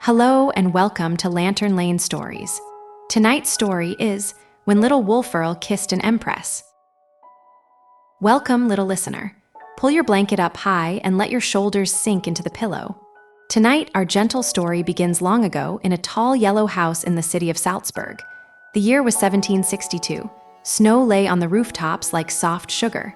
Hello and welcome to Lantern Lane Stories. Tonight's story is When Little Wolferl Kissed an Empress. Welcome, little listener. Pull your blanket up high and let your shoulders sink into the pillow. Tonight, our gentle story begins long ago in a tall yellow house in the city of Salzburg. The year was 1762. Snow lay on the rooftops like soft sugar.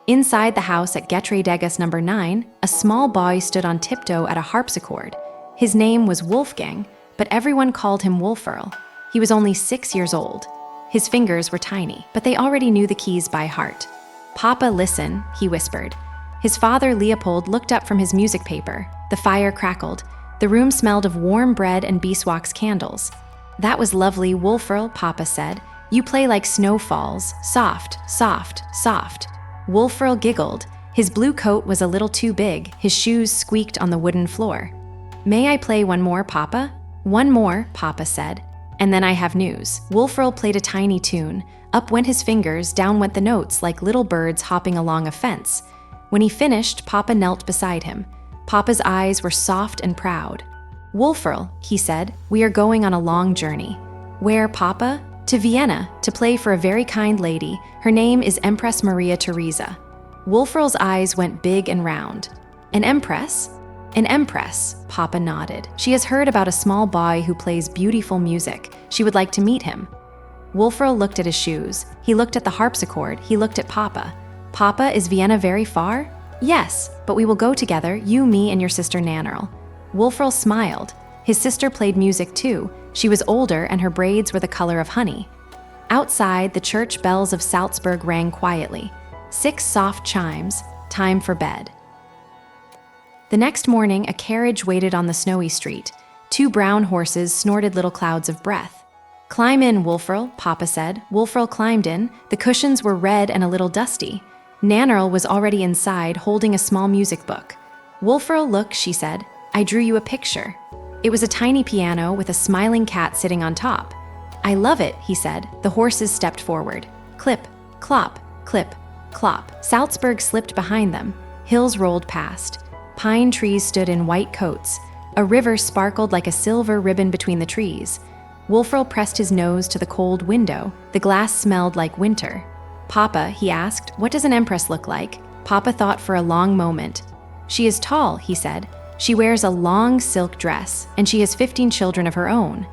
Inside the house at Getreidegas number 9, a small boy stood on tiptoe at a harpsichord. His name was Wolfgang, but everyone called him Wolferl. He was only 6 years old. His fingers were tiny, but they already knew the keys by heart. "Papa, listen," he whispered. His father, Leopold, looked up from his music paper. The fire crackled. The room smelled of warm bread and beeswax candles. "That was lovely, Wolferl," Papa said. "You play like snow falls, soft, soft, soft." Wolferl giggled. His blue coat was a little too big. His shoes squeaked on the wooden floor. "May I play one more, Papa?" "One more," Papa said. "And then I have news." Wolferl played a tiny tune. Up went his fingers, down went the notes like little birds hopping along a fence. When he finished, Papa knelt beside him. Papa's eyes were soft and proud. "Wolferl," he said, "we are going on a long journey." "Where, Papa?" "To Vienna, to play for a very kind lady. Her name is Empress Maria Theresa." Wolferl's eyes went big and round. "An empress?" "An empress," Papa nodded. "She has heard about a small boy who plays beautiful music. She would like to meet him." Wolferl looked at his shoes. He looked at the harpsichord. He looked at Papa. "Papa, is Vienna very far?" "Yes, but we will go together, you, me, and your sister Nannerl." Wolferl smiled. His sister played music too. She was older and her braids were the color of honey. Outside, the church bells of Salzburg rang quietly. 6 soft chimes, time for bed. The next morning, a carriage waited on the snowy street. 2 brown horses snorted little clouds of breath. "Climb in, Wolferl," Papa said. Wolferl climbed in. The cushions were red and a little dusty. Nannerl was already inside, holding a small music book. "Wolferl, look," she said. "I drew you a picture." It was a tiny piano with a smiling cat sitting on top. "I love it," he said. The horses stepped forward. Clip, clop, clip, clop. Salzburg slipped behind them. Hills rolled past. Pine trees stood in white coats. A river sparkled like a silver ribbon between the trees. Wolferl pressed his nose to the cold window. The glass smelled like winter. "Papa," he asked, "what does an empress look like?" Papa thought for a long moment. "She is tall," he said. "She wears a long silk dress, and she has 15 children of her own."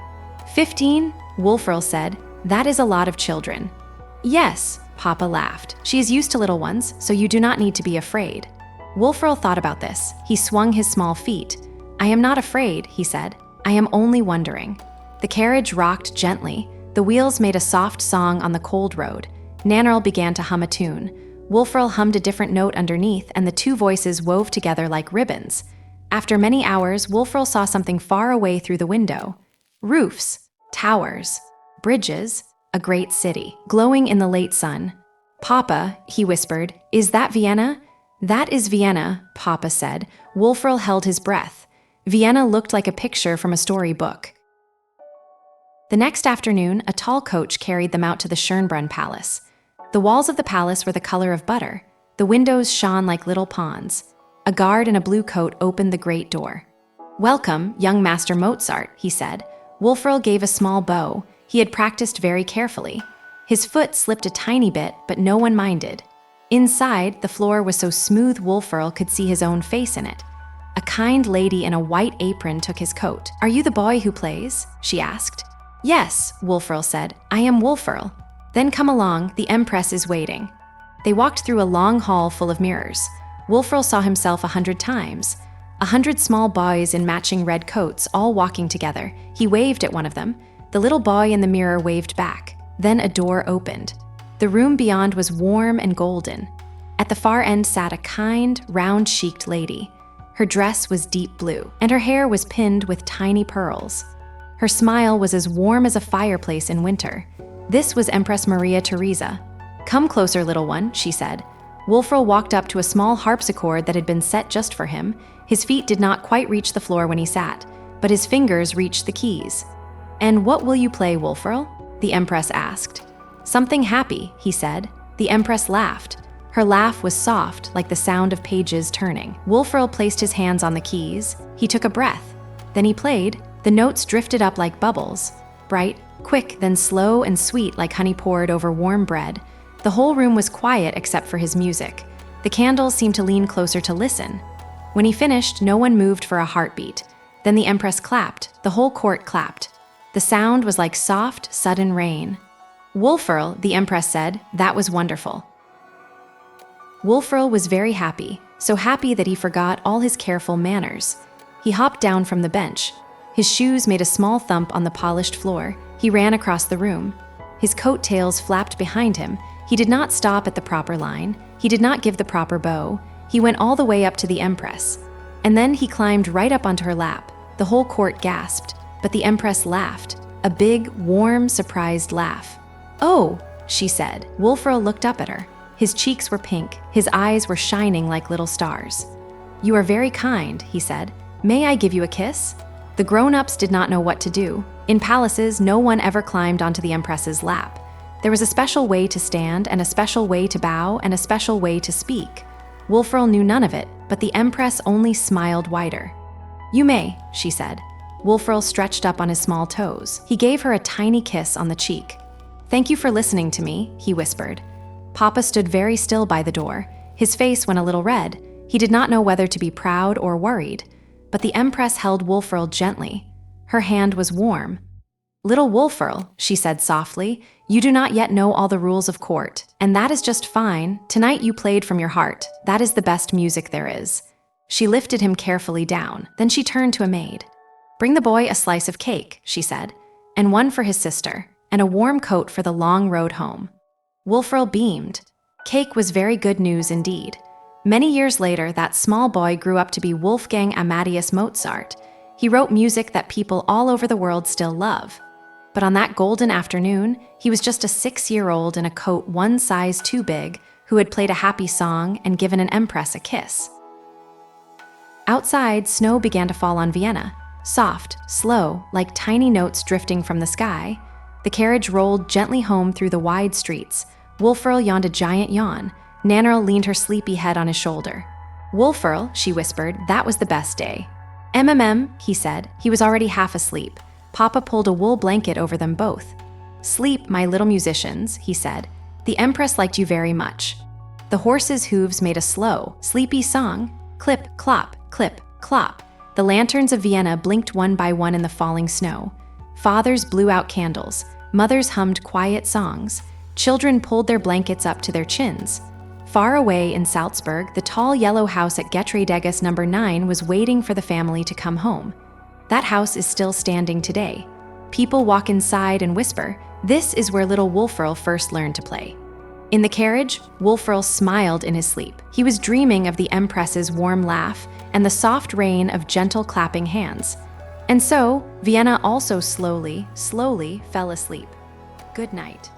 15? Wolferl said. "That is a lot of children." "Yes," Papa laughed. "She is used to little ones, so you do not need to be afraid." Wolferl thought about this. He swung his small feet. "I am not afraid," he said. "I am only wondering." The carriage rocked gently. The wheels made a soft song on the cold road. Nannerl began to hum a tune. Wolferl hummed a different note underneath, and the 2 voices wove together like ribbons. After many hours, Wolferl saw something far away through the window. Roofs, towers, bridges, a great city, glowing in the late sun. "Papa," he whispered, "is that Vienna?" "That is Vienna," Papa said. Wolferl held his breath. Vienna looked like a picture from a storybook. The next afternoon, a tall coach carried them out to the Schönbrunn Palace. The walls of the palace were the color of butter. The windows shone like little ponds. A guard in a blue coat opened the great door. "Welcome, young Master Mozart," he said. Wolferl gave a small bow. He had practiced very carefully. His foot slipped a tiny bit, but no one minded. Inside, the floor was so smooth Wolferl could see his own face in it. A kind lady in a white apron took his coat. "Are you the boy who plays?" she asked. "Yes," Wolferl said. "I am Wolferl." "Then come along, the Empress is waiting." They walked through a long hall full of mirrors. Wolferl saw himself 100 times. 100 small boys in matching red coats, all walking together. He waved at one of them. The little boy in the mirror waved back. Then a door opened. The room beyond was warm and golden. At the far end sat a kind, round-cheeked lady. Her dress was deep blue, and her hair was pinned with tiny pearls. Her smile was as warm as a fireplace in winter. This was Empress Maria Theresa. "Come closer, little one," she said. Wolferl walked up to a small harpsichord that had been set just for him. His feet did not quite reach the floor when he sat, but his fingers reached the keys. "And what will you play, Wolferl?" the Empress asked. "Something happy," he said. The Empress laughed. Her laugh was soft, like the sound of pages turning. Wolferl placed his hands on the keys. He took a breath. Then he played The notes drifted up like bubbles, bright, quick, then slow and sweet like honey poured over warm bread. The whole room was quiet except for his music. The candles seemed to lean closer to listen. When he finished, no one moved for a heartbeat. Then the Empress clapped. The whole court clapped. The sound was like soft, sudden rain. "Wolferl," the Empress said, "that was wonderful." Wolferl was very happy, so happy that he forgot all his careful manners. He hopped down from the bench. His shoes made a small thump on the polished floor. He ran across the room. His coat-tails flapped behind him. He did not stop at the proper line. He did not give the proper bow. He went all the way up to the Empress. And then he climbed right up onto her lap. The whole court gasped, but the Empress laughed. A big, warm, surprised laugh. "Oh," she said. Wolferl looked up at her. His cheeks were pink. His eyes were shining like little stars. "You are very kind," he said. "May I give you a kiss?" The grown-ups did not know what to do. In palaces, no one ever climbed onto the Empress's lap. There was a special way to stand, and a special way to bow, and a special way to speak. Wolferl knew none of it, but the Empress only smiled wider. "You may," she said. Wolferl stretched up on his small toes. He gave her a tiny kiss on the cheek. "Thank you for listening to me," he whispered. Papa stood very still by the door. His face went a little red. He did not know whether to be proud or worried. But the Empress held Wolferl gently. Her hand was warm. "Little Wolferl," she said softly, "you do not yet know all the rules of court, and that is just fine. Tonight you played from your heart. That is the best music there is." She lifted him carefully down. Then she turned to a maid. "Bring the boy a slice of cake," she said, "and one for his sister, and a warm coat for the long road home." Wolferl beamed. Cake was very good news indeed. Many years later, that small boy grew up to be Wolfgang Amadeus Mozart. He wrote music that people all over the world still love. But on that golden afternoon, he was just a 6-year-old in a coat one size too big who had played a happy song and given an Empress a kiss. Outside, snow began to fall on Vienna, soft, slow, like tiny notes drifting from the sky. The carriage rolled gently home through the wide streets. Wolferl yawned a giant yawn. Nannerl leaned her sleepy head on his shoulder. "Wolferl," she whispered, "that was the best day." He said. He was already half asleep. Papa pulled a wool blanket over them both. "Sleep, my little musicians," he said. "The Empress liked you very much." The horses' hooves made a slow, sleepy song. Clip, clop, clip, clop. The lanterns of Vienna blinked one by one in the falling snow. Fathers blew out candles. Mothers hummed quiet songs. Children pulled their blankets up to their chins. Far away in Salzburg, the tall yellow house at Getreidegasse No. 9 was waiting for the family to come home. That house is still standing today. People walk inside and whisper, "This is where little Wolferl first learned to play." In the carriage, Wolferl smiled in his sleep. He was dreaming of the Empress's warm laugh and the soft rain of gentle clapping hands. And so, Vienna also slowly, slowly fell asleep. Good night.